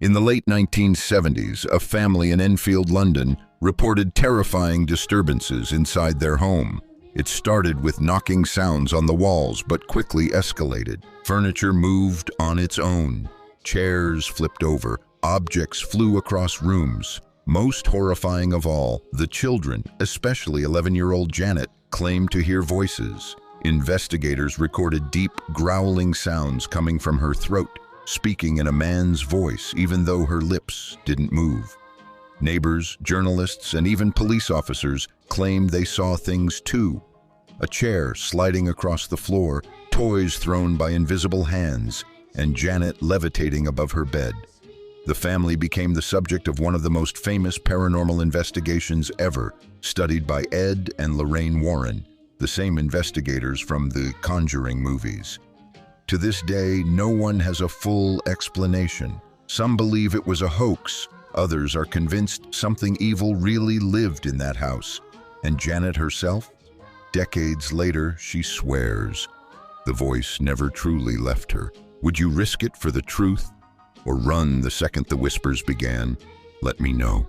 In the late 1970s, a family in Enfield, London, reported terrifying disturbances inside their home. It started with knocking sounds on the walls, but quickly escalated. Furniture moved on its own. Chairs flipped over. Objects flew across rooms. Most horrifying of all, the children, especially 11-year-old Janet, claimed to hear voices. Investigators recorded deep, growling sounds coming from her throat, speaking in a man's voice even though her lips didn't move. Neighbors, journalists, and even police officers claimed they saw things too. A chair sliding across the floor, toys thrown by invisible hands, and Janet levitating above her bed. The family became the subject of one of the most famous paranormal investigations ever, studied by Ed and Lorraine Warren, the same investigators from the Conjuring movies. To this day, no one has a full explanation. Some believe it was a hoax. Others are convinced something evil really lived in that house. And Janet herself? Decades later, she swears the voice never truly left her. Would you risk it for the truth? Or run the second the whispers began? Let me know.